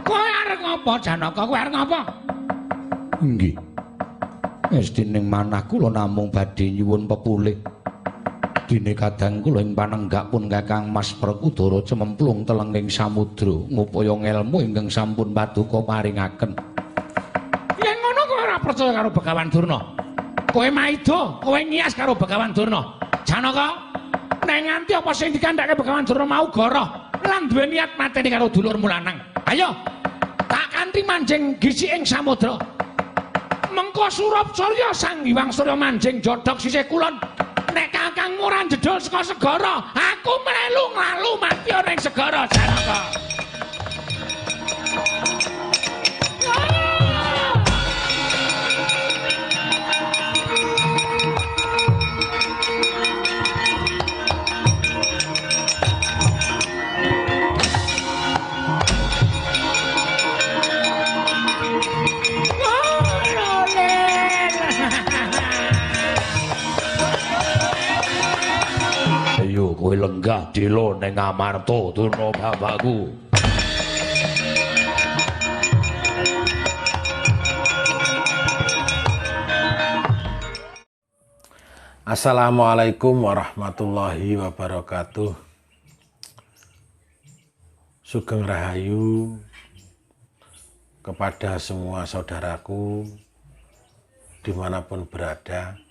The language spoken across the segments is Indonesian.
Kowe arep ngopo Janaka? Kowe arep ngopo? Nggih. Wis dening manah kula namung badhe nyuwun pepulih. Dene kadang kula ing panenggak pun Kakang Mas Werkudara cememplung telenging samudra ngupaya ngelmu ingkang sampun paduka paringaken. Yen ngono kowe ora percaya karo Begawan Durna. Kowe maido, kowe nyias karo Begawan Durna. Janaka, nek nganti apa sing dikandhake Begawan Durna mau goroh lan duwe niat mateni karo dulurmu lanang. Ayo, tak kanthi manjing gisi ing samudra. Mengko Surabaya Sang Hyang Surya manjing jodhok sisih kulon. Nek Kakang ora jedul saka segara, aku melu nglalu mati ana ing segara Janaka. Ayo kowe lenggah dela ning Amarta Durna bapakku. Assalamualaikum warahmatullahi wabarakatuh. Sugeng Rahayu kepada semua saudaraku dimanapun berada.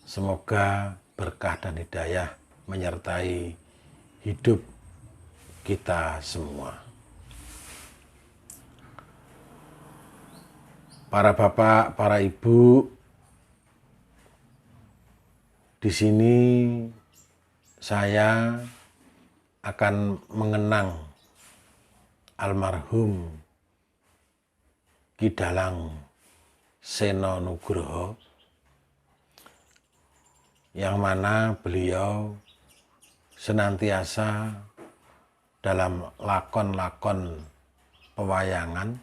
Semoga berkah dan hidayah menyertai hidup kita semua. Para bapak, para ibu, di sini saya akan mengenang almarhum Ki Dalang Sena Nugroho, yang mana beliau senantiasa dalam lakon-lakon pewayangan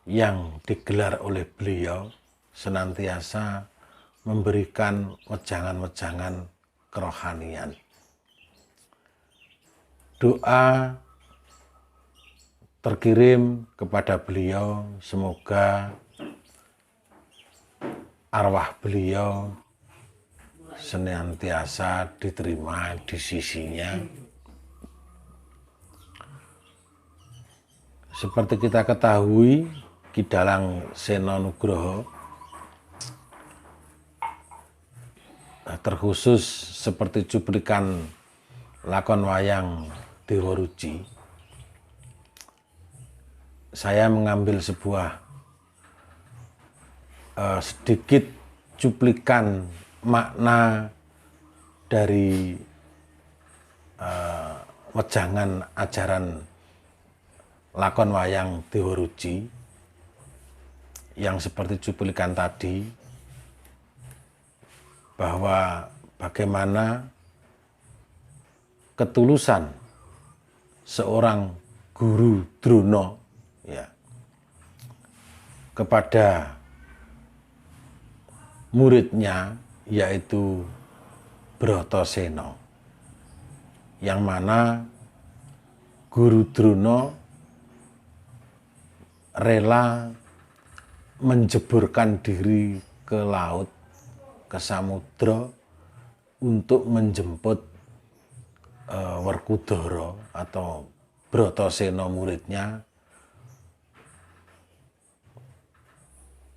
yang digelar oleh beliau senantiasa memberikan wejangan-wejangan kerohanian. Doa terkirim kepada beliau, semoga arwah beliau senantiasa diterima di sisinya. Seperti kita ketahui, Ki Dalang Sena Nugroho terkhusus seperti cuplikan lakon wayang Dewa Ruci. Saya mengambil sebuah sedikit cuplikan makna dari wejangan ajaran lakon wayang Dewa Ruci yang seperti cuplikan tadi, bahwa bagaimana ketulusan seorang guru Drona ya kepada muridnya, yaitu Bratasena, yang mana guru Drona rela menjeburkan diri ke laut, ke samudra, untuk menjemput Werkudara atau Bratasena muridnya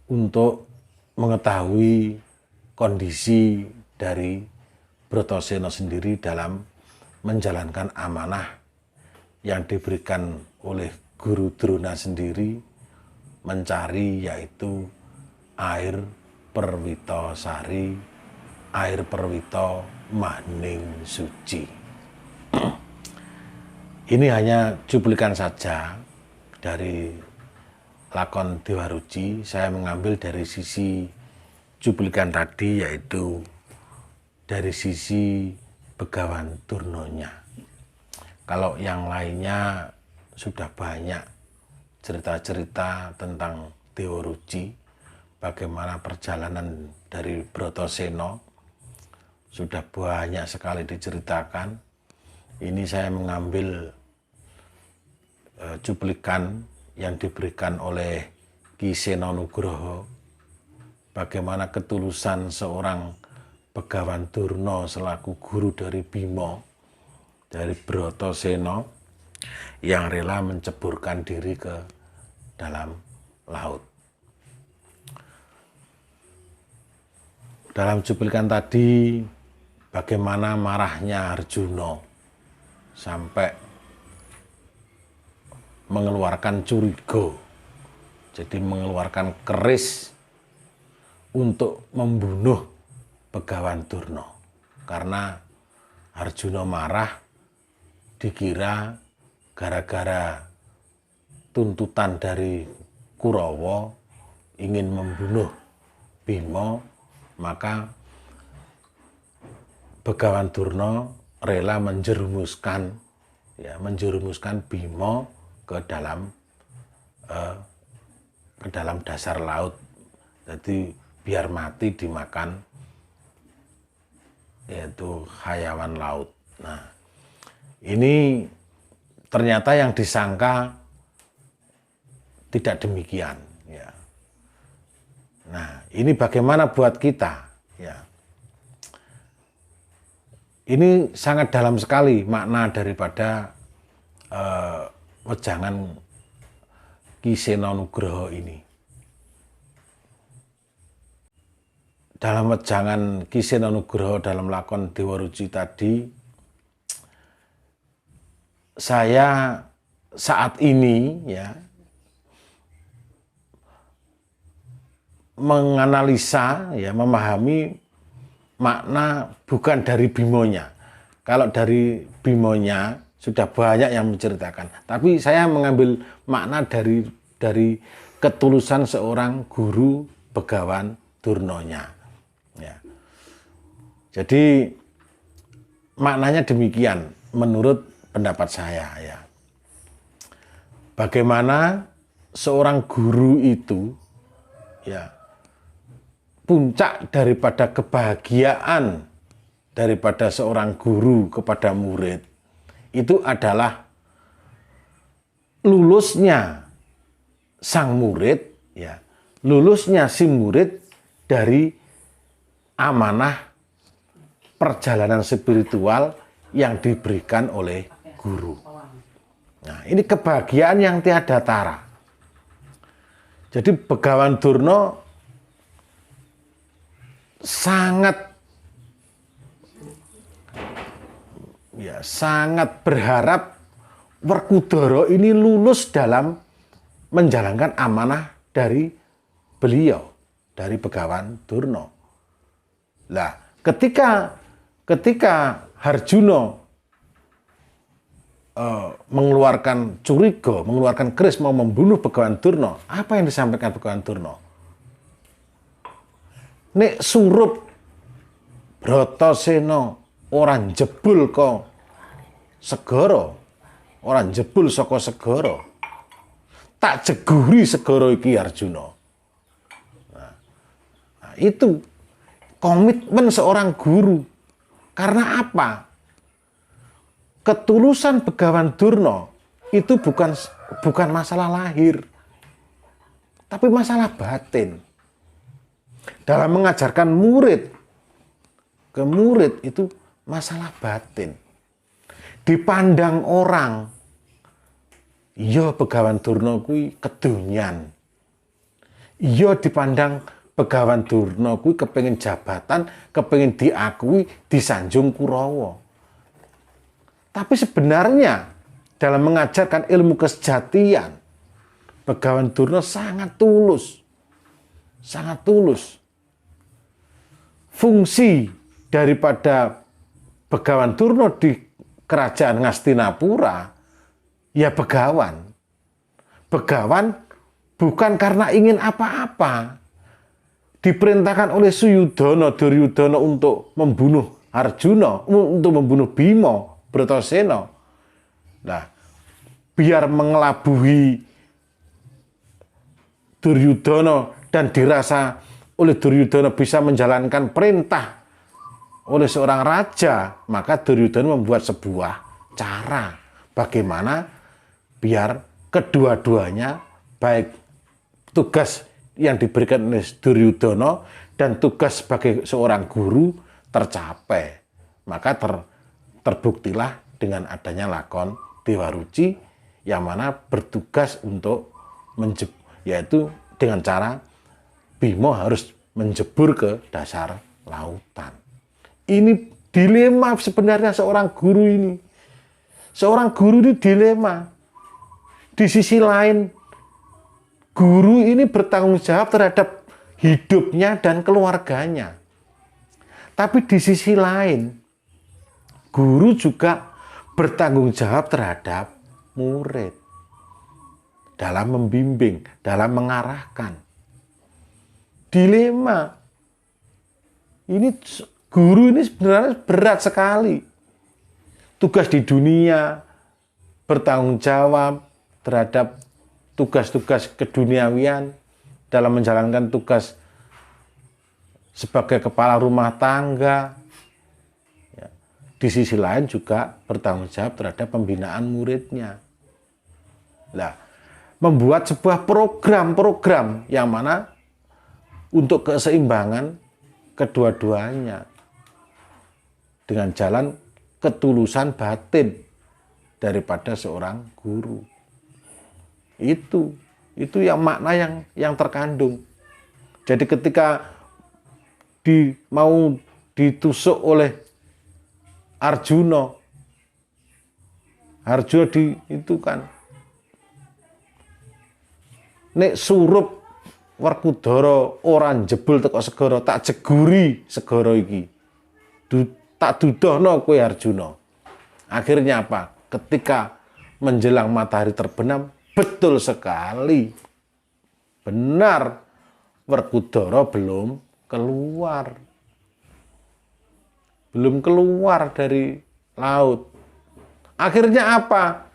untuk mengetahui kondisi dari Bratasena sendiri dalam menjalankan amanah yang diberikan oleh guru Drona sendiri, mencari yaitu air Perwita Sari, air Perwita Maning Suci. Ini hanya cuplikan saja dari lakon Dewa Ruci. Saya mengambil dari sisi cuplikan tadi, yaitu dari sisi Begawan Durnonya. Kalau yang lainnya sudah banyak cerita-cerita tentang Dewa Ruci, bagaimana perjalanan dari Bratasena, sudah banyak sekali diceritakan. Ini saya mengambil cuplikan yang diberikan oleh Ki Sena Nugroho, bagaimana ketulusan seorang Begawan Durna selaku guru dari Bima, dari Bratasena, yang rela menceburkan diri ke dalam laut. Dalam cuplikan tadi, bagaimana marahnya Arjuna sampai mengeluarkan curiga, jadi mengeluarkan keris untuk membunuh Begawan Durna. Karena Arjuna marah, dikira gara-gara tuntutan dari Kurawa ingin membunuh Bima, maka Begawan Durna rela menjerumuskan Bima ke dalam dasar laut. Jadi biar mati dimakan yaitu hayawan laut. Nah, ini ternyata yang disangka tidak demikian. Ya. Nah, ini bagaimana buat kita? Ya. Ini sangat dalam sekali makna daripada wejangan Ki Sena Nugroho ini. Dalam wejangan Ki Sena Nugroho dalam lakon Dewa Ruci tadi, saya saat ini ya menganalisa, ya memahami makna bukan dari Bimonya. Kalau dari Bimonya sudah banyak yang menceritakan, tapi saya mengambil makna dari ketulusan seorang guru Begawan Durnonya. Ya. Jadi maknanya demikian menurut pendapat saya, ya. Bagaimana seorang guru itu, ya, puncak daripada kebahagiaan daripada seorang guru kepada murid itu adalah lulusnya sang murid, ya, lulusnya si murid dari amanah perjalanan spiritual yang diberikan oleh guru. Nah, ini kebahagiaan yang tiada tara. Jadi Begawan Durna sangat berharap Werkudara ini lulus dalam menjalankan amanah dari beliau, dari Begawan Durna. Lah, ketika Harjuna mengeluarkan curiga, mengeluarkan keris mau membunuh Begawan Durna, apa yang disampaikan Begawan Durna? Nek surup Bratasena orang jebul kok segara, orang jebul saka segara, tak jeguri segara iki Arjuna. Nah, itu komitmen seorang guru. Karena apa? Ketulusan Begawan Durna itu bukan masalah lahir, tapi masalah batin. Dalam mengajarkan murid ke murid itu masalah batin. Dipandang orang, iya Begawan Durna kuwi kedonyan. Iya dipandang Begawan Durna kuwi kepengin jabatan, kepengin diakui, disanjung Kurawa. Tapi sebenarnya dalam mengajarkan ilmu kesejatian, Begawan Durna sangat tulus. Sangat tulus. Fungsi daripada Begawan Durna di kerajaan Ngastinapura, ya begawan. Begawan bukan karena ingin apa-apa. Diperintahkan oleh Suyudana, Duryudana untuk membunuh Arjuna, untuk membunuh Bima, Bratasena. Nah, biar mengelabuhi Duryudana dan dirasa oleh Duryudana bisa menjalankan perintah oleh seorang raja, maka Duryudana membuat sebuah cara bagaimana biar kedua-duanya, baik tugas yang diberikan oleh Duryudana dan tugas sebagai seorang guru tercapai. Maka terbuktilah dengan adanya lakon Dewa Ruci yang mana bertugas untuk yaitu dengan cara Bima harus menjebur ke dasar lautan. Ini dilema sebenarnya seorang guru ini. Seorang guru ini dilema. Di sisi lain, guru ini bertanggung jawab terhadap hidupnya dan keluarganya. Tapi di sisi lain, guru juga bertanggung jawab terhadap murid. Dalam membimbing, dalam mengarahkan. Dilema. Ini guru ini sebenarnya berat sekali. Tugas di dunia, bertanggung jawab terhadap tugas-tugas keduniawian dalam menjalankan tugas sebagai kepala rumah tangga. Ya. Di sisi lain juga bertanggung jawab terhadap pembinaan muridnya. Nah, membuat sebuah program-program yang mana untuk keseimbangan kedua-duanya dengan jalan ketulusan batin daripada seorang guru. Itu yang makna yang terkandung. Jadi ketika mau ditusuk oleh Arjuna itu kan nek surup Werkudara ora jebul teko segara, tak jeguri segara iki. Tak dudohno kowe Arjuna. Akhirnya apa? Ketika menjelang matahari terbenam, betul sekali. Benar, Werkudara belum keluar. Belum keluar dari laut. Akhirnya apa?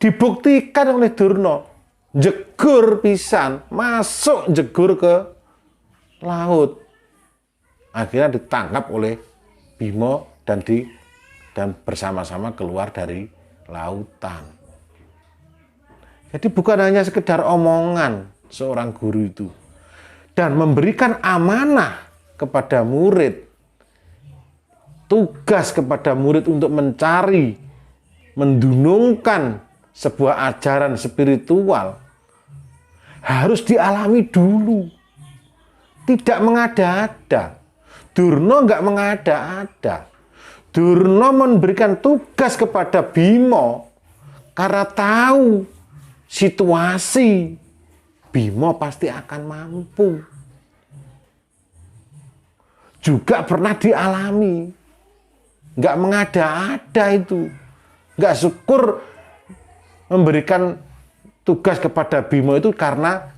Dibuktikan oleh Durna. Jegur pisan, masuk jegur ke laut. Akhirnya ditangkap oleh Bima dan bersama-sama keluar dari lautan. Jadi bukan hanya sekedar omongan seorang guru itu. Dan memberikan amanah kepada murid. Tugas kepada murid untuk mencari, mendunungkan sebuah ajaran spiritual. Harus dialami dulu. Tidak mengada-ada. Durna enggak mengada-ada. Durna memberikan tugas kepada Bima karena tahu situasi Bima pasti akan mampu. Juga pernah dialami. Enggak mengada-ada itu. Enggak syukur memberikan tugas kepada Bima itu karena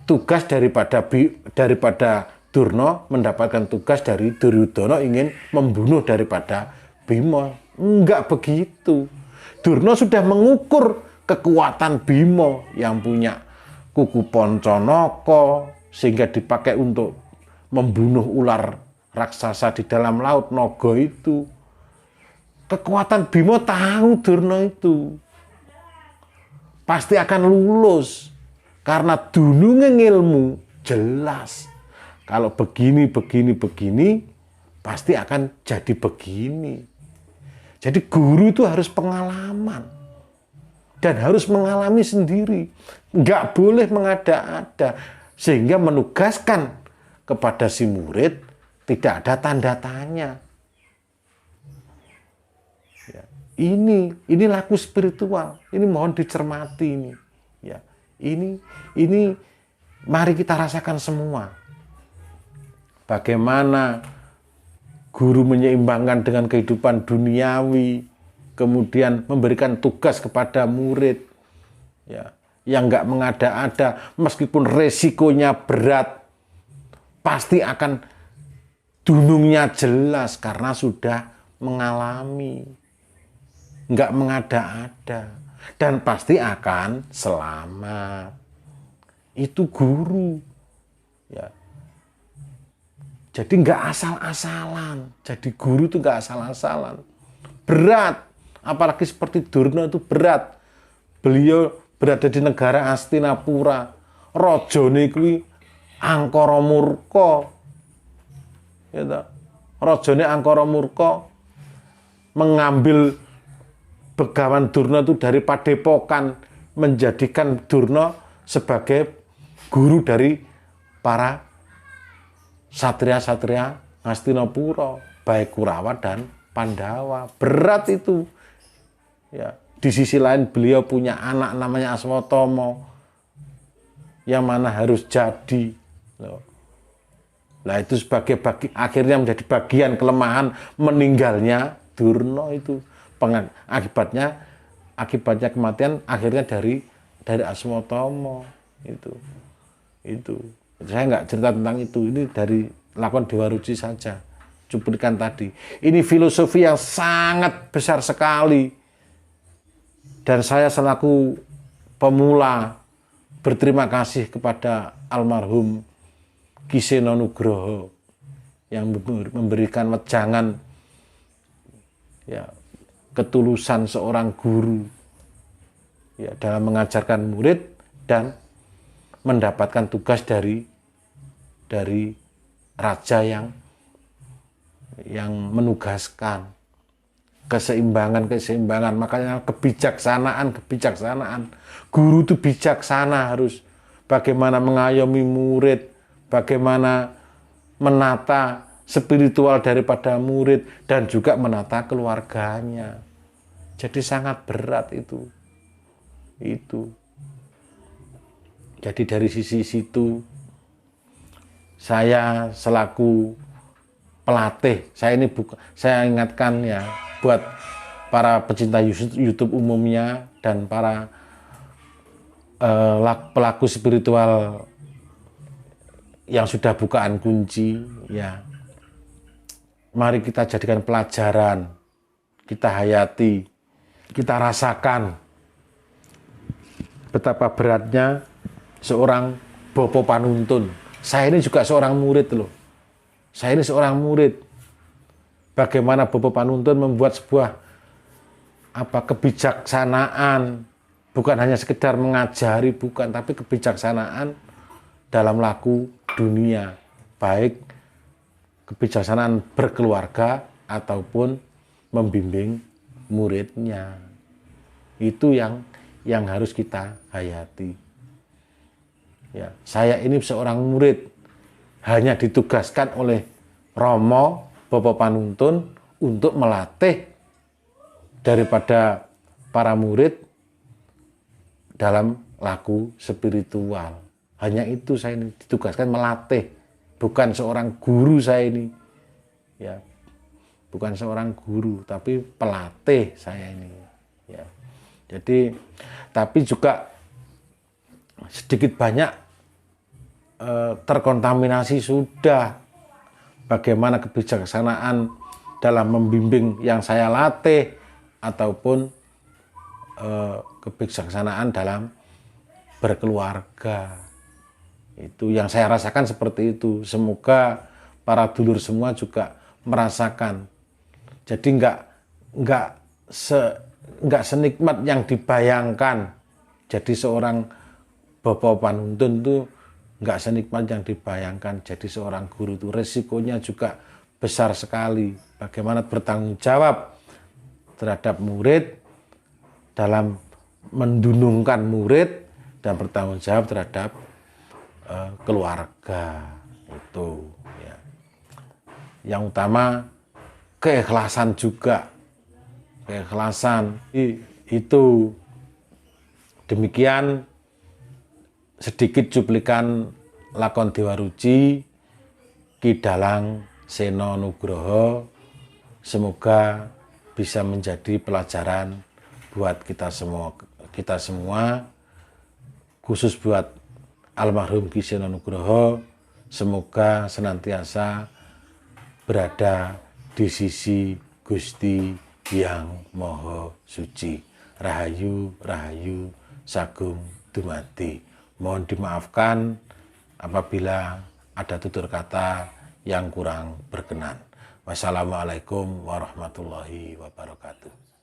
tugas daripada Durna mendapatkan tugas dari Duryudana ingin membunuh daripada Bima. Enggak begitu. Durna sudah mengukur kekuatan Bima yang punya kuku Pancanaka sehingga dipakai untuk membunuh ular raksasa di dalam laut naga itu. Kekuatan Bima tahu Durna itu. Pasti akan lulus karena dununge ilmu jelas. Kalau begini, pasti akan jadi begini. Jadi guru itu harus pengalaman. Dan harus mengalami sendiri. Nggak boleh mengada-ada. Sehingga menugaskan kepada si murid tidak ada tanda tanya. Ya. Ini laku spiritual. Ini mohon dicermati ini. Ya. Ini mari kita rasakan semua. Bagaimana guru menyeimbangkan dengan kehidupan duniawi, kemudian memberikan tugas kepada murid, ya, yang nggak mengada-ada, meskipun resikonya berat, pasti akan dunungnya jelas karena sudah mengalami, nggak mengada-ada, dan pasti akan selamat. Itu guru, ya. Jadi nggak asal-asalan. Jadi guru itu nggak asal-asalan. Berat. Apalagi seperti Durna itu berat. beliau berada di negara Hastinapura, rajane kuwi angkara murka. Ya ta. Rajane angkara murka mengambil Begawan Durna itu dari padepokan, menjadikan Durna sebagai guru dari para satria-satria Hastinapura, baik Kurawa dan Pandawa. Berat itu. Ya, di sisi lain beliau punya anak namanya Aswatama yang mana harus jadi. Nah, itu sebagai akhirnya menjadi bagian kelemahan meninggalnya Durna itu. Akibatnya kematian akhirnya dari Aswatama itu. Saya nggak cerita tentang itu. Ini dari lakon Dewa Ruci saja. Cuplikan tadi. Ini filosofi yang sangat besar sekali. Dan saya selaku pemula berterima kasih kepada almarhum Ki Seno Nugroho yang memberikan wejangan, ya, ketulusan seorang guru, ya, dalam mengajarkan murid dan mendapatkan tugas dari raja yang menugaskan. Keseimbangan, makanya kebijaksanaan. Guru itu bijaksana, harus bagaimana mengayomi murid, bagaimana menata spiritual daripada murid, dan juga menata keluarganya. Jadi sangat berat itu. Jadi dari sisi situ, saya selaku pelatih, saya ingatkan ya, buat para pecinta YouTube umumnya dan para pelaku spiritual yang sudah bukaan kunci, ya, mari kita jadikan pelajaran, kita hayati, kita rasakan betapa beratnya seorang Bopo Panuntun. Saya ini juga seorang murid loh. Saya ini seorang murid. Bagaimana Bopo Panuntun membuat sebuah kebijaksanaan, bukan hanya sekedar mengajari, bukan, tapi kebijaksanaan dalam laku dunia, baik kebijaksanaan berkeluarga ataupun membimbing muridnya. Itu yang harus kita hayati. Ya, saya ini seorang murid, hanya ditugaskan oleh Romo Bopo Panuntun untuk melatih daripada para murid dalam laku spiritual. Hanya itu saya ini ditugaskan melatih, bukan seorang guru saya ini. Ya. Bukan seorang guru, tapi pelatih saya ini. Ya. Jadi, tapi juga sedikit banyak terkontaminasi sudah. Bagaimana kebijaksanaan dalam membimbing yang saya latih, ataupun kebijaksanaan dalam berkeluarga. Itu yang saya rasakan seperti itu. Semoga para dulur semua juga merasakan. Jadi enggak senikmat yang dibayangkan. Jadi seorang Bopo Panuntun itu enggak senikmat yang dibayangkan. Jadi seorang guru itu resikonya juga besar sekali. Bagaimana bertanggung jawab terhadap murid, dalam mendunungkan murid, dan bertanggung jawab terhadap keluarga itu. Ya. Yang utama keikhlasan juga, keikhlasan itu. Demikian sedikit cuplikan lakon Dewa Ruci Ki Dalang Seno Nugroho. Semoga bisa menjadi pelajaran buat kita semua, khusus buat almarhum Ki Seno Nugroho. Semoga senantiasa berada di sisi Gusti Yang Maha Suci. Rahayu, rahayu, sagung dumadi. Mohon dimaafkan apabila ada tutur kata yang kurang berkenan. Wassalamualaikum warahmatullahi wabarakatuh.